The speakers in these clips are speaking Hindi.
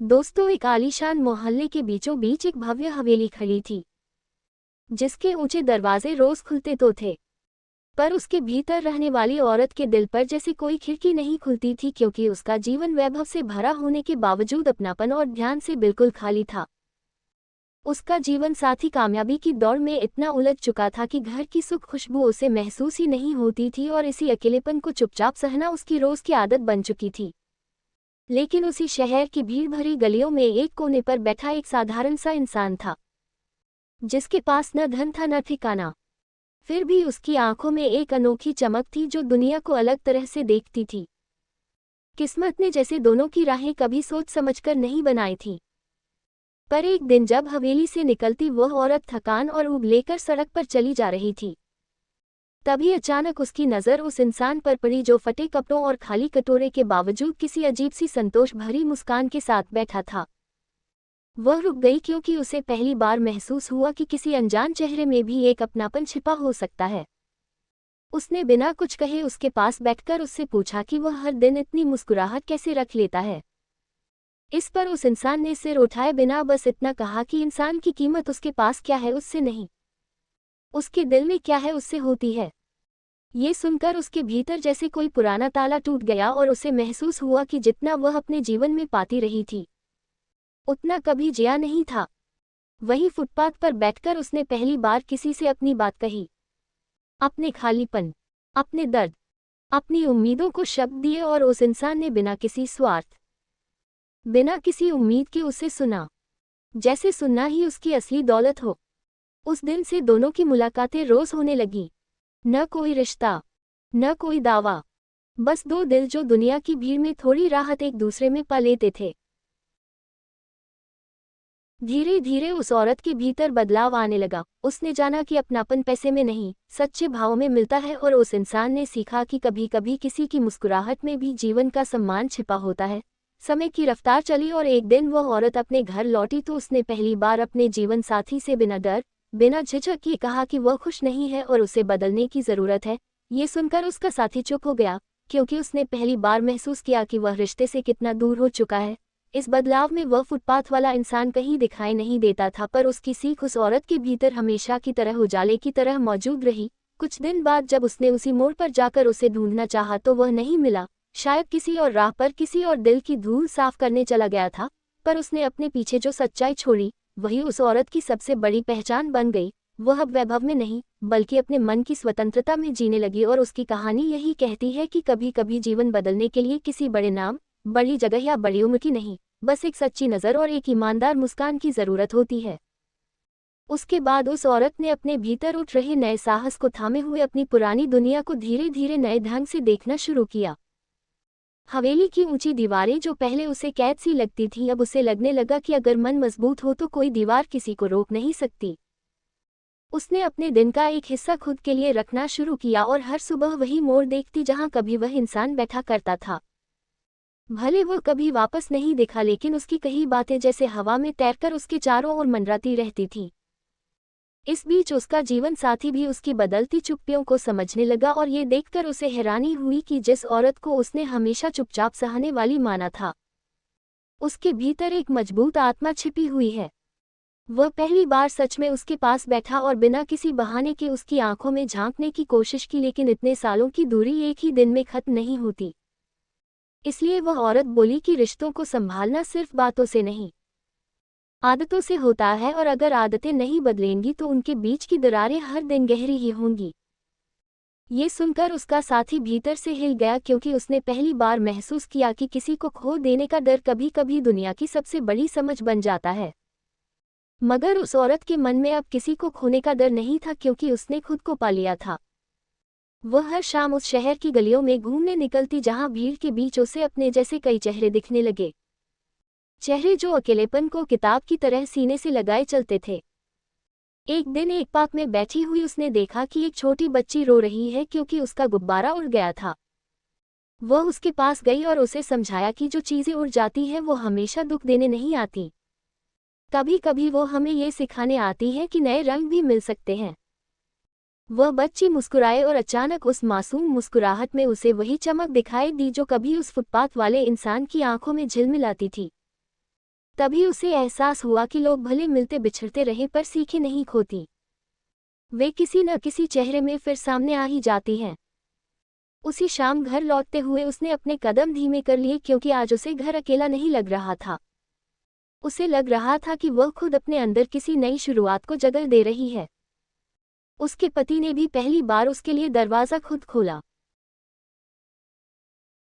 दोस्तों, एक आलीशान मोहल्ले के बीचों बीच एक भव्य हवेली खड़ी थी, जिसके ऊंचे दरवाजे रोज खुलते तो थे, पर उसके भीतर रहने वाली औरत के दिल पर जैसे कोई खिड़की नहीं खुलती थी, क्योंकि उसका जीवन वैभव से भरा होने के बावजूद अपनापन और ध्यान से बिल्कुल खाली था। उसका जीवन साथी कामयाबी की दौड़ में इतना उलझ चुका था कि घर की सुख खुशबू उसे महसूस ही नहीं होती थी, और इसी अकेलेपन को चुपचाप सहना उसकी रोज की आदत बन चुकी थी। लेकिन उसी शहर की भीड़ भरी गलियों में एक कोने पर बैठा एक साधारण सा इंसान था, जिसके पास न धन था न ठिकाना। फिर भी उसकी आंखों में एक अनोखी चमक थी जो दुनिया को अलग तरह से देखती थी। किस्मत ने जैसे दोनों की राहें कभी सोच समझकर नहीं बनाई थी। पर एक दिन जब हवेली से निकलती वह औरत थकान और ऊब लेकर सड़क पर चली जा रही थी, तभी अचानक उसकी नज़र उस इंसान पर पड़ी जो फटे कपड़ों और खाली कटोरे के बावजूद किसी अजीब सी संतोष भरी मुस्कान के साथ बैठा था। वह रुक गई, क्योंकि उसे पहली बार महसूस हुआ कि किसी अनजान चेहरे में भी एक अपनापन छिपा हो सकता है। उसने बिना कुछ कहे उसके पास बैठकर उससे पूछा कि वह हर दिन इतनी मुस्कुराहट कैसे रख लेता है। इस पर उस इंसान ने सिर उठाए बिना बस इतना कहा कि इंसान की कीमत उसके पास क्या है उससे नहीं, उसके दिल में क्या है उससे होती है। ये सुनकर उसके भीतर जैसे कोई पुराना ताला टूट गया, और उसे महसूस हुआ कि जितना वह अपने जीवन में पाती रही थी, उतना कभी जिया नहीं था। वही फुटपाथ पर बैठकर उसने पहली बार किसी से अपनी बात कही, अपने खालीपन, अपने दर्द, अपनी उम्मीदों को शब्द दिए, और उस इंसान ने बिना किसी स्वार्थ, बिना किसी उम्मीद के उसे सुना, जैसे सुनना ही उसकी असली दौलत हो। उस दिन से दोनों की मुलाकातें रोज होने लगीं। न कोई रिश्ता, न कोई दावा, बस दो दिल जो दुनिया की भीड़ में थोड़ी राहत एक दूसरे में पा लेते थे। धीरे धीरे उस औरत के भीतर बदलाव आने लगा। उसने जाना कि अपनापन पैसे में नहीं, सच्चे भाव में मिलता है, और उस इंसान ने सीखा कि कभी कभी किसी की मुस्कुराहट में भी जीवन का सम्मान छिपा होता है। समय की रफ्तार चली, और एक दिन वह औरत अपने घर लौटी तो उसने पहली बार अपने जीवन साथी से बिना डर, बिना झिझक ये कहा कि वह खुश नहीं है और उसे बदलने की ज़रूरत है। ये सुनकर उसका साथी चुप हो गया, क्योंकि उसने पहली बार महसूस किया कि वह रिश्ते से कितना दूर हो चुका है। इस बदलाव में वह फुटपाथ वाला इंसान कहीं दिखाई नहीं देता था, पर उसकी सीख उस औरत के भीतर हमेशा की तरह उजाले की तरह मौजूद रही। कुछ दिन बाद जब उसने उसी मोड़ पर जाकर उसे ढूंढना चाहा तो वह नहीं मिला। शायद किसी और राह पर किसी और दिल की धूल साफ करने चला गया था। पर उसने अपने पीछे जो सच्चाई छोड़ी, वही उस औरत की सबसे बड़ी पहचान बन गई। वह अब वैभव में नहीं, बल्कि अपने मन की स्वतंत्रता में जीने लगी, और उसकी कहानी यही कहती है कि कभी कभी जीवन बदलने के लिए किसी बड़े नाम, बड़ी जगह या बड़ी उम्र की नहीं, बस एक सच्ची नज़र और एक ईमानदार मुस्कान की ज़रूरत होती है। उसके बाद उस औरत ने अपने भीतर उठ रहे नए साहस को थामे हुए अपनी पुरानी दुनिया को धीरे धीरे नए ढंग से देखना शुरू किया। हवेली की ऊंची दीवारें जो पहले उसे कैद सी लगती थीं, अब उसे लगने लगा कि अगर मन मजबूत हो तो कोई दीवार किसी को रोक नहीं सकती। उसने अपने दिन का एक हिस्सा खुद के लिए रखना शुरू किया, और हर सुबह वही मोड़ देखती जहां कभी वह इंसान बैठा करता था। भले वो कभी वापस नहीं दिखा, लेकिन उसकी कही बातें जैसे हवा में तैरकर उसके चारों ओर मंडराती रहती थीं। इस बीच उसका जीवन साथी भी उसकी बदलती चुप्पियों को समझने लगा, और ये देखकर उसे हैरानी हुई कि जिस औरत को उसने हमेशा चुपचाप सहने वाली माना था, उसके भीतर एक मजबूत आत्मा छिपी हुई है। वह पहली बार सच में उसके पास बैठा और बिना किसी बहाने के उसकी आंखों में झांकने की कोशिश की, लेकिन इतने सालों की दूरी एक ही दिन में खत्म नहीं होती। इसलिए वह औरत बोली कि रिश्तों को संभालना सिर्फ बातों से नहीं, आदतों से होता है, और अगर आदतें नहीं बदलेंगी तो उनके बीच की दरारें हर दिन गहरी ही होंगी। ये सुनकर उसका साथी भीतर से हिल गया, क्योंकि उसने पहली बार महसूस किया कि किसी को खो देने का डर कभी कभी दुनिया की सबसे बड़ी समझ बन जाता है। मगर उस औरत के मन में अब किसी को खोने का डर नहीं था, क्योंकि उसने खुद को पा लिया था। वह हर शाम उस शहर की गलियों में घूमने निकलती जहां भीड़ के बीच उसे अपने जैसे कई चेहरे दिखने लगे, चेहरे जो अकेलेपन को किताब की तरह सीने से लगाए चलते थे। एक दिन एक पार्क में बैठी हुई उसने देखा कि एक छोटी बच्ची रो रही है, क्योंकि उसका गुब्बारा उड़ गया था। वह उसके पास गई और उसे समझाया कि जो चीज़ें उड़ जाती हैं वो हमेशा दुख देने नहीं आती, कभी कभी वो हमें ये सिखाने आती है कि नए रंग भी मिल सकते हैं। वह बच्ची मुस्कुराए, और अचानक उस मासूम मुस्कुराहट में उसे वही चमक दिखाई दी जो कभी उस फुटपाथ वाले इंसान की आंखों में झिलमिलाती थी। तभी उसे एहसास हुआ कि लोग भले मिलते बिछड़ते रहे पर सीखें नहीं खोती। वे किसी न किसी चेहरे में फिर सामने आ ही जाती हैं। उसी शाम घर लौटते हुए उसने अपने कदम धीमे कर लिए क्योंकि आज उसे घर अकेला नहीं लग रहा था। उसे लग रहा था कि वह खुद अपने अंदर किसी नई शुरुआत को जगह दे रही है। उसके पति ने भी पहली बार उसके लिए दरवाज़ा खुद खोला।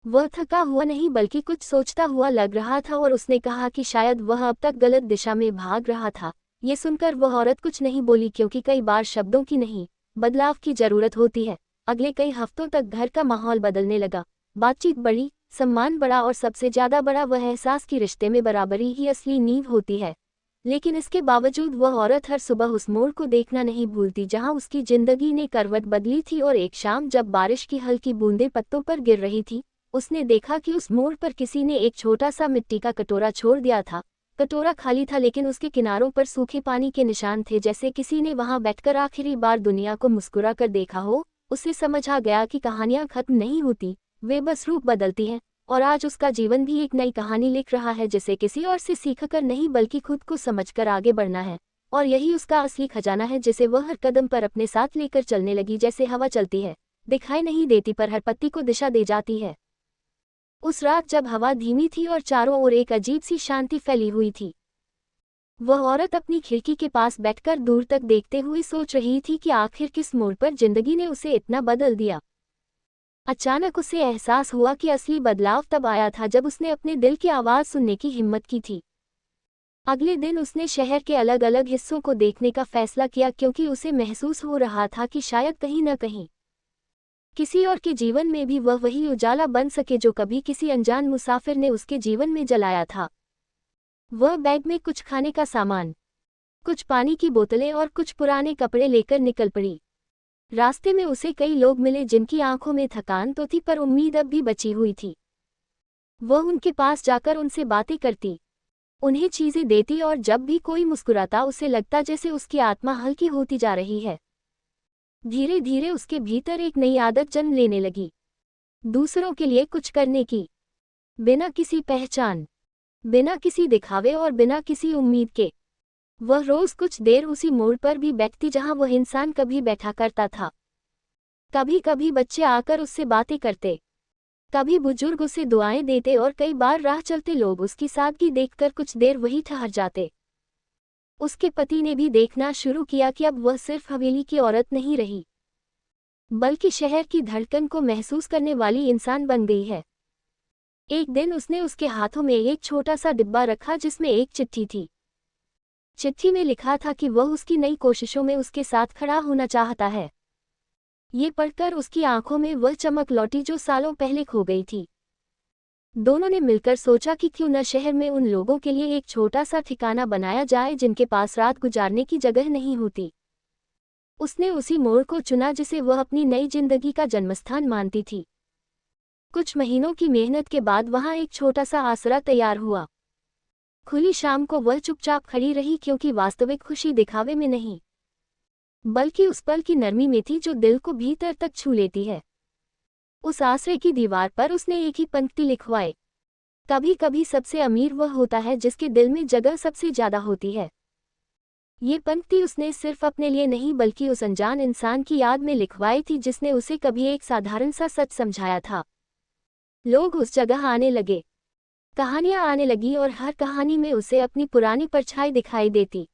वह थका हुआ नहीं बल्कि कुछ सोचता हुआ लग रहा था और उसने कहा कि शायद वह अब तक गलत दिशा में भाग रहा था। ये सुनकर वह औरत कुछ नहीं बोली क्योंकि कई बार शब्दों की नहीं, बदलाव की जरूरत होती है। अगले कई हफ्तों तक घर का माहौल बदलने लगा। बातचीत बढ़ी, सम्मान बढ़ा और सबसे ज्यादा बड़ा वह एहसास कि रिश्ते में बराबरी ही असली नींव होती है। लेकिन इसके बावजूद वह औरत हर सुबह उस मोड़ को देखना नहीं भूलती जहां उसकी जिंदगी ने करवट बदली थी। और एक शाम जब बारिश की हल्की बूंदें पत्तों पर गिर रही थी, उसने देखा कि उस मोड़ पर किसी ने एक छोटा सा मिट्टी का कटोरा छोड़ दिया था। कटोरा खाली था लेकिन उसके किनारों पर सूखे पानी के निशान थे, जैसे किसी ने वहां बैठकर आखिरी बार दुनिया को मुस्कुरा कर देखा हो। उसे समझ आ गया कि कहानियां खत्म नहीं होती, वे बस रूप बदलती हैं। और आज उसका जीवन भी एक नई कहानी लिख रहा है, जिसे किसी और से सीखकर नहीं बल्कि खुद को समझकर आगे बढ़ना है। और यही उसका असली खजाना है, जिसे वह हर कदम पर अपने साथ लेकर चलने लगी। जैसे हवा चलती है, दिखाई नहीं देती पर हर पत्ती को दिशा दे जाती है। उस रात जब हवा धीमी थी और चारों ओर एक अजीब सी शांति फैली हुई थी, वह औरत अपनी खिड़की के पास बैठकर दूर तक देखते हुए सोच रही थी कि आखिर किस मोड़ पर जिंदगी ने उसे इतना बदल दिया। अचानक उसे एहसास हुआ कि असली बदलाव तब आया था जब उसने अपने दिल की आवाज़ सुनने की हिम्मत की थी। अगले दिन उसने शहर के अलग अलग हिस्सों को देखने का फैसला किया क्योंकि उसे महसूस हो रहा था कि शायद कहीं न कहीं किसी और के जीवन में भी वह वही उजाला बन सके जो कभी किसी अनजान मुसाफिर ने उसके जीवन में जलाया था। वह बैग में कुछ खाने का सामान, कुछ पानी की बोतलें और कुछ पुराने कपड़े लेकर निकल पड़ी। रास्ते में उसे कई लोग मिले जिनकी आंखों में थकान तो थी पर उम्मीद अब भी बची हुई थी। वह उनके पास जाकर उनसे बातें करती, उन्हें चीजें देती और जब भी कोई मुस्कुराता उसे लगता जैसे उसकी आत्मा हल्की होती जा रही है। धीरे धीरे उसके भीतर एक नई आदत जन्म लेने लगी, दूसरों के लिए कुछ करने की, बिना किसी पहचान, बिना किसी दिखावे और बिना किसी उम्मीद के। वह रोज कुछ देर उसी मोड़ पर भी बैठती जहां वह इंसान कभी बैठा करता था। कभी कभी बच्चे आकर उससे बातें करते, कभी बुजुर्ग उसे दुआएं देते और कई बार राह चलते लोग उसकी सादगी देखकर कुछ देर वहीं ठहर जाते। उसके पति ने भी देखना शुरू किया कि अब वह सिर्फ हवेली की औरत नहीं रही, बल्कि शहर की धड़कन को महसूस करने वाली इंसान बन गई है। एक दिन उसने उसके हाथों में एक छोटा सा डिब्बा रखा जिसमें एक चिट्ठी थी। चिट्ठी में लिखा था कि वह उसकी नई कोशिशों में उसके साथ खड़ा होना चाहता है। ये पढ़कर उसकी आंखों में वह चमक लौटी जो सालों पहले खो गई थी। दोनों ने मिलकर सोचा कि क्यों न शहर में उन लोगों के लिए एक छोटा सा ठिकाना बनाया जाए जिनके पास रात गुजारने की जगह नहीं होती। उसने उसी मोड़ को चुना जिसे वह अपनी नई जिंदगी का जन्मस्थान मानती थी। कुछ महीनों की मेहनत के बाद वहां एक छोटा सा आसरा तैयार हुआ। खुली शाम को वह चुपचाप खड़ी रही क्योंकि वास्तविक खुशी दिखावे में नहीं, बल्कि उस पल की नरमी में थी जो दिल को भीतर तक छू लेती है। उस आश्रय की दीवार पर उसने एक ही पंक्ति लिखवाई, कभी कभी सबसे अमीर वह होता है जिसके दिल में जगह सबसे ज्यादा होती है। ये पंक्ति उसने सिर्फ अपने लिए नहीं बल्कि उस अनजान इंसान की याद में लिखवाई थी जिसने उसे कभी एक साधारण सा सच समझाया था। लोग उस जगह आने लगे, कहानियां आने लगी और हर कहानी में उसे अपनी पुरानी परछाई दिखाई देती।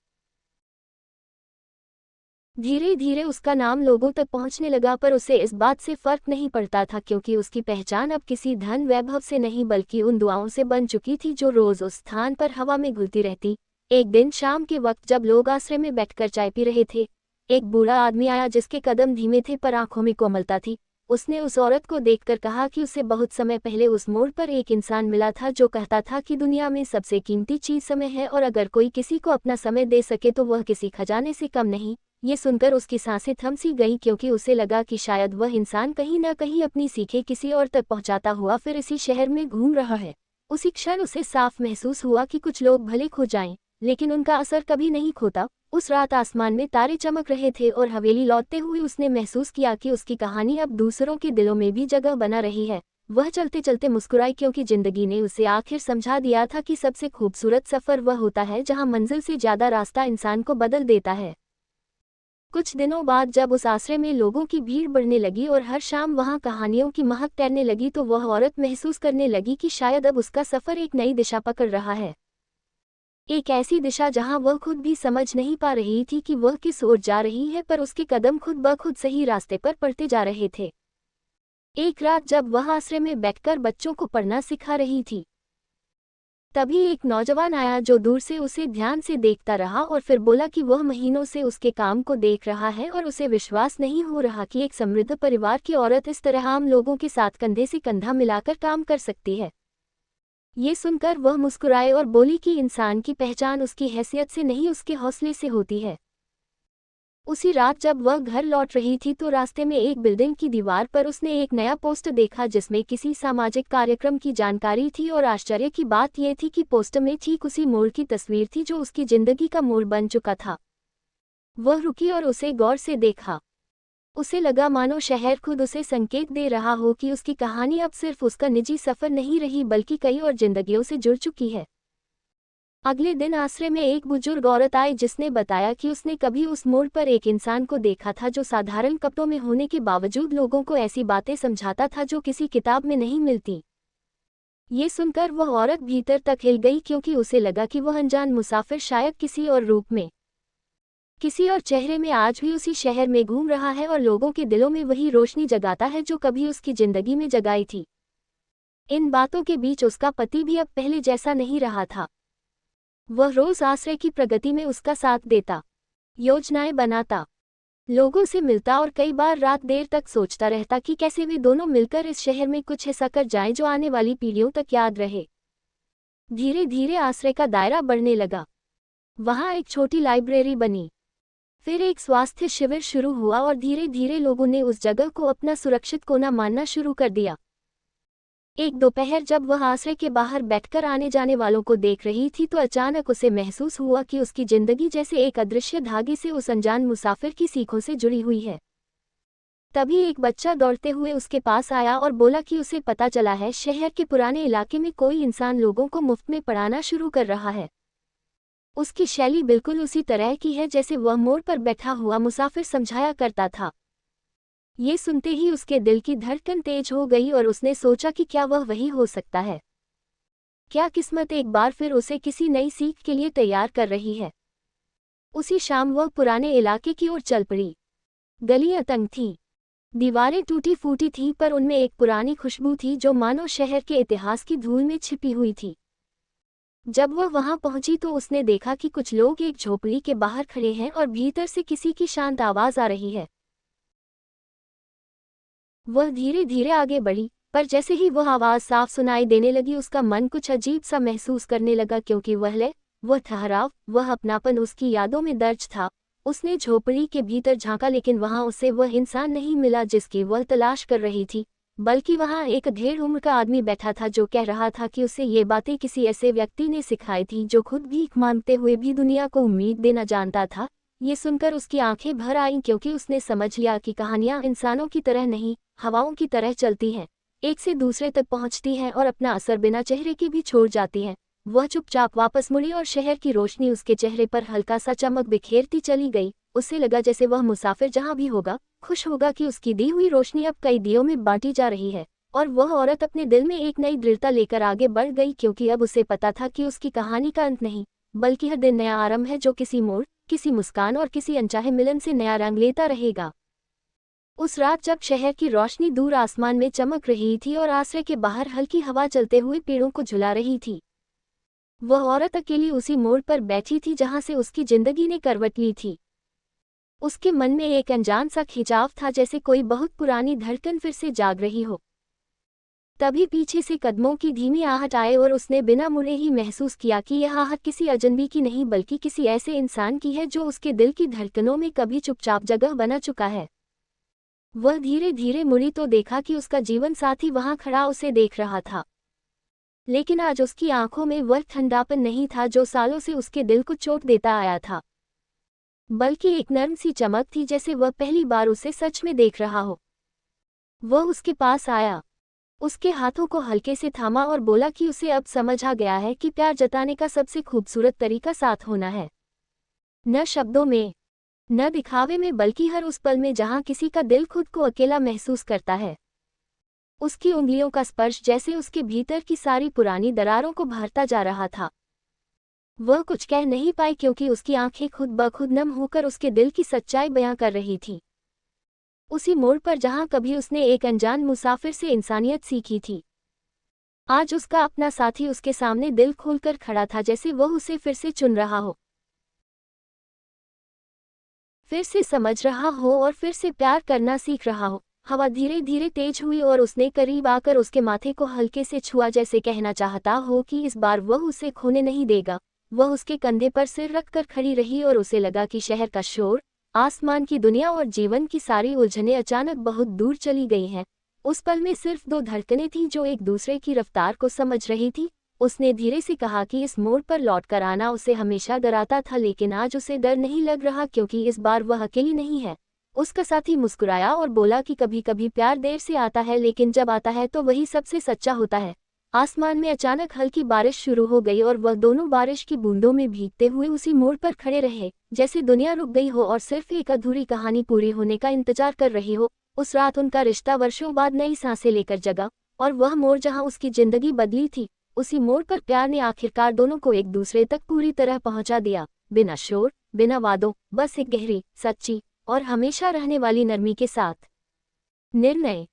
धीरे धीरे उसका नाम लोगों तक पहुंचने लगा पर उसे इस बात से फर्क नहीं पड़ता था क्योंकि उसकी पहचान अब किसी धन वैभव से नहीं बल्कि उन दुआओं से बन चुकी थी जो रोज उस स्थान पर हवा में घुलती रहती। एक दिन शाम के वक्त जब लोग आश्रय में बैठकर चाय पी रहे थे, एक बूढ़ा आदमी आया जिसके कदम धीमे थे पर आंखों में कोमलता थी। उसने उस औरत को देखकर कहा कि उसे बहुत समय पहले उस मोड़ पर एक इंसान मिला था जो कहता था कि दुनिया में सबसे कीमती चीज समय है और अगर कोई किसी को अपना समय दे सके तो वह किसी खजाने से कम नहीं। ये सुनकर उसकी सांसें थम सी गईं क्योंकि उसे लगा कि शायद वह इंसान कहीं न कहीं अपनी सीखें किसी और तक पहुंचाता हुआ फिर इसी शहर में घूम रहा है। उसी क्षण उसे साफ महसूस हुआ कि कुछ लोग भले खो जाएं, लेकिन उनका असर कभी नहीं खोता। उस रात आसमान में तारे चमक रहे थे और हवेली लौटते हुए उसने महसूस किया कि उसकी कहानी अब दूसरों के दिलों में भी जगह बना रही है। वह चलते चलते मुस्कुराई क्योंकि जिंदगी ने उसे आखिर समझा दिया था कि सबसे खूबसूरत सफ़र वह होता है जहां मंजिल से ज़्यादा रास्ता इंसान को बदल देता है। कुछ दिनों बाद जब उस आश्रय में लोगों की भीड़ बढ़ने लगी और हर शाम वहां कहानियों की महक तैरने लगी तो वह औरत महसूस करने लगी कि शायद अब उसका सफ़र एक नई दिशा पकड़ रहा है। एक ऐसी दिशा जहां वह खुद भी समझ नहीं पा रही थी कि वह किस ओर जा रही है, पर उसके कदम खुद ब खुद सही रास्ते पर पड़ते जा रहे थे। एक रात जब वह आश्रय में बैठकर बच्चों को पढ़ना सिखा रही थी, तभी एक नौजवान आया जो दूर से उसे ध्यान से देखता रहा और फिर बोला कि वह महीनों से उसके काम को देख रहा है और उसे विश्वास नहीं हो रहा कि एक समृद्ध परिवार की औरत इस तरह आम लोगों के साथ कंधे से कंधा मिलाकर काम कर सकती है। ये सुनकर वह मुस्कुराए और बोली कि इंसान की पहचान उसकी हैसियत से नहीं उसके हौसले से होती है। उसी रात जब वह घर लौट रही थी तो रास्ते में एक बिल्डिंग की दीवार पर उसने एक नया पोस्टर देखा जिसमें किसी सामाजिक कार्यक्रम की जानकारी थी और आश्चर्य की बात यह थी कि पोस्टर में ठीक उसी मोड़ की तस्वीर थी जो उसकी जिंदगी का मोड़ बन चुका था। वह रुकी और उसे गौर से देखा। उसे लगा मानो शहर खुद उसे संकेत दे रहा हो कि उसकी कहानी अब सिर्फ उसका निजी सफर नहीं रही बल्कि कई और जिंदगियों से जुड़ चुकी है। अगले दिन आश्रय में एक बुजुर्ग औरत आई जिसने बताया कि उसने कभी उस मोड़ पर एक इंसान को देखा था जो साधारण कपड़ों में होने के बावजूद लोगों को ऐसी बातें समझाता था जो किसी किताब में नहीं मिलती। ये सुनकर वह औरत भीतर तक हिल गई क्योंकि उसे लगा कि वह अनजान मुसाफिर शायद किसी और रूप में, किसी और चेहरे में आज भी उसी शहर में घूम रहा है और लोगों के दिलों में वही रोशनी जगाता है जो कभी उसकी जिंदगी में जगाई थी। इन बातों के बीच उसका पति भी अब पहले जैसा नहीं रहा था। वह रोज आश्रय की प्रगति में उसका साथ देता, योजनाएं बनाता, लोगों से मिलता और कई बार रात देर तक सोचता रहता कि कैसे वे दोनों मिलकर इस शहर में कुछ ऐसा कर जाएं जो आने वाली पीढ़ियों तक याद रहे। धीरे धीरे आश्रय का दायरा बढ़ने लगा। वहां एक छोटी लाइब्रेरी बनी, फिर एक स्वास्थ्य शिविर शुरू हुआ और धीरे धीरे लोगों ने उस जगह को अपना सुरक्षित कोना मानना शुरू कर दिया। एक दोपहर जब वह आश्रय के बाहर बैठकर आने जाने वालों को देख रही थी तो अचानक उसे महसूस हुआ कि उसकी जिंदगी जैसे एक अदृश्य धागे से उस अनजान मुसाफिर की सीखों से जुड़ी हुई है। तभी एक बच्चा दौड़ते हुए उसके पास आया और बोला कि उसे पता चला है शहर के पुराने इलाके में कोई इंसान लोगों को मुफ्त में पढ़ाना शुरू कर रहा है। उसकी शैली बिल्कुल उसी तरह की है जैसे वह मोड़ पर बैठा हुआ मुसाफिर समझाया करता था। ये सुनते ही उसके दिल की धड़कन तेज हो गई और उसने सोचा कि क्या वह वही हो सकता है। क्या किस्मत एक बार फिर उसे किसी नई सीख के लिए तैयार कर रही है। उसी शाम वह पुराने इलाके की ओर चल पड़ी। गलियां तंग थीं, दीवारें टूटी फूटी थीं, पर उनमें एक पुरानी खुशबू थी जो मानो शहर के इतिहास की धूल में छिपी हुई थी। जब वह वहां पहुंची तो उसने देखा कि कुछ लोग एक झोपड़ी के बाहर खड़े हैं और भीतर से किसी की शांत आवाज आ रही है। वह धीरे धीरे आगे बढ़ी, पर जैसे ही वह आवाज साफ सुनाई देने लगी उसका मन कुछ अजीब सा महसूस करने लगा क्योंकि वह ठहराव, वह अपनापन उसकी यादों में दर्ज था। उसने झोपड़ी के भीतर झांका लेकिन वहां उसे वह इंसान नहीं मिला जिसकी वह तलाश कर रही थी, बल्कि वहां एक ढेर उम्र का आदमी बैठा था जो कह रहा था कि उसे ये बातें किसी ऐसे व्यक्ति ने सिखाई थी जो खुद भीख मांगते हुए भी दुनिया को उम्मीद देना जानता था। ये सुनकर उसकी आंखें भर आईं क्योंकि उसने समझ लिया कि कहानियां इंसानों की तरह नहीं, हवाओं की तरह चलती हैं, एक से दूसरे तक पहुंचती हैं और अपना असर बिना चेहरे के भी छोड़ जाती हैं। वह चुपचाप वापस मुड़ी और शहर की रोशनी उसके चेहरे पर हल्का सा चमक बिखेरती चली गई। उसे लगा जैसे वह मुसाफिर जहां भी होगा खुश होगा कि उसकी दी हुई रोशनी अब कई दियों में बांटी जा रही है। और वह औरत अपने दिल में एक नई दृढ़ता लेकर आगे बढ़ गई क्योंकि अब उसे पता था कि उसकी कहानी का अंत नहीं, बल्कि हर दिन नया आरंभ है जो किसी मोड़, किसी मुस्कान और किसी अनचाहे मिलन से नया रंग लेता रहेगा। उस रात जब शहर की रोशनी दूर आसमान में चमक रही थी और आश्रय के बाहर हल्की हवा चलते हुए पेड़ों को झुला रही थी, वह औरत अकेली उसी मोड़ पर बैठी थी जहां से उसकी जिंदगी ने करवट ली थी। उसके मन में एक अनजान सा खिंचाव था जैसे कोई बहुत पुरानी धड़कन फिर से जाग रही हो। तभी पीछे से कदमों की धीमी आहट आए और उसने बिना मुड़े ही महसूस किया कि यह आहट किसी अजनबी की नहीं बल्कि किसी ऐसे इंसान की है जो उसके दिल की धड़कनों में कभी चुपचाप जगह बना चुका है। वह धीरे धीरे मुड़ी तो देखा कि उसका जीवन साथी वहां खड़ा उसे देख रहा था, लेकिन आज उसकी आंखों में वह ठंडापन नहीं था जो सालों से उसके दिल को चोट देता आया था, बल्कि एक नर्म सी चमक थी जैसे वह पहली बार उसे सच में देख रहा हो। वह उसके पास आया, उसके हाथों को हल्के से थामा और बोला कि उसे अब समझ आ गया है कि प्यार जताने का सबसे खूबसूरत तरीका साथ होना है। न शब्दों में, न दिखावे में, बल्कि हर उस पल में जहां किसी का दिल खुद को अकेला महसूस करता है। उसकी उंगलियों का स्पर्श जैसे उसके भीतर की सारी पुरानी दरारों को भरता जा रहा था। वह कुछ कह नहीं पाई क्योंकि उसकी आंखें खुद ब खुद नम होकर उसके दिल की सच्चाई बयां कर रही थीं। उसी मोड़ पर जहां कभी उसने एक अनजान मुसाफिर से इंसानियत सीखी थी, आज उसका अपना साथी उसके सामने दिल खोलकर खड़ा था, जैसे वह उसे फिर से चुन रहा हो, फिर से समझ रहा हो और फिर से प्यार करना सीख रहा हो। हवा धीरे धीरे तेज हुई और उसने करीब आकर उसके माथे को हल्के से छुआ, जैसे कहना चाहता हो कि इस बार वह उसे खोने नहीं देगा। वह उसके कंधे पर सिर रखकर खड़ी रही और उसे लगा कि शहर का शोर, आसमान की दुनिया और जीवन की सारी उलझनें अचानक बहुत दूर चली गई हैं। उस पल में सिर्फ दो धड़कनें थीं जो एक दूसरे की रफ्तार को समझ रही थी। उसने धीरे से कहा कि इस मोड़ पर लौटकर आना उसे हमेशा डराता था, लेकिन आज उसे डर नहीं लग रहा क्योंकि इस बार वह अकेली नहीं है। उसका साथी मुस्कुराया और बोला कि कभी कभी प्यार देर से आता है, लेकिन जब आता है तो वही सबसे सच्चा होता है। आसमान में अचानक हल्की बारिश शुरू हो गई और वह दोनों बारिश की बूंदों में भीगते हुए उसी मोड़ पर खड़े रहे, जैसे दुनिया रुक गई हो और सिर्फ एक अधूरी कहानी पूरी होने का इंतजार कर रही हो। उस रात उनका रिश्ता वर्षों बाद नई सांसें लेकर जगा, और वह मोड़ जहां उसकी जिंदगी बदली थी, उसी मोड़ पर प्यार ने आखिरकार दोनों को एक दूसरे तक पूरी तरह पहुंचा दिया, बिना शोर, बिना वादों, बस एक गहरी, सच्ची और हमेशा रहने वाली नरमी के साथ। निर्णय।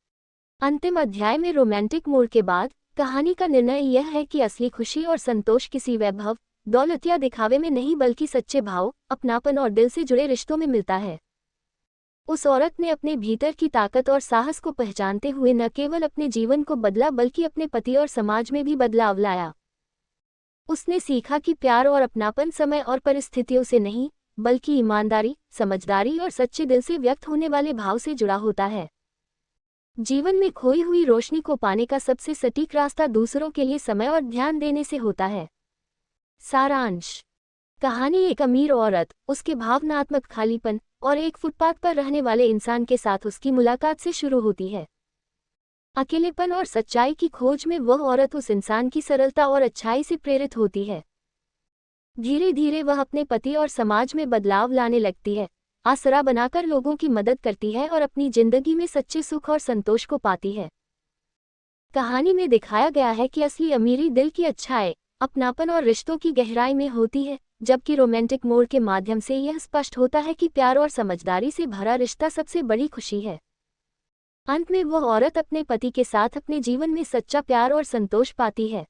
अंतिम अध्याय में रोमांटिक मोड़ के बाद कहानी का निर्णय यह है कि असली खुशी और संतोष किसी वैभव, दौलत या दिखावे में नहीं, बल्कि सच्चे भाव, अपनापन और दिल से जुड़े रिश्तों में मिलता है। उस औरत ने अपने भीतर की ताकत और साहस को पहचानते हुए न केवल अपने जीवन को बदला बल्कि अपने पति और समाज में भी बदलाव लाया। उसने सीखा कि प्यार और अपनापन समय और परिस्थितियों से नहीं, बल्कि ईमानदारी, समझदारी और सच्चे दिल से व्यक्त होने वाले भाव से जुड़ा होता है। जीवन में खोई हुई रोशनी को पाने का सबसे सटीक रास्ता दूसरों के लिए समय और ध्यान देने से होता है। सारांश। कहानी एक अमीर औरत, उसके भावनात्मक खालीपन और एक फुटपाथ पर रहने वाले इंसान के साथ उसकी मुलाकात से शुरू होती है। अकेलेपन और सच्चाई की खोज में वह औरत उस इंसान की सरलता और अच्छाई से प्रेरित होती है। धीरे धीरे वह अपने पति और समाज में बदलाव लाने लगती है, आसरा बनाकर लोगों की मदद करती है और अपनी जिंदगी में सच्चे सुख और संतोष को पाती है। कहानी में दिखाया गया है कि असली अमीरी दिल की अच्छाई, अपनापन और रिश्तों की गहराई में होती है, जबकि रोमांटिक मोड़ के माध्यम से यह स्पष्ट होता है कि प्यार और समझदारी से भरा रिश्ता सबसे बड़ी खुशी है। अंत में वह औरत अपने पति के साथ अपने जीवन में सच्चा प्यार और संतोष पाती है।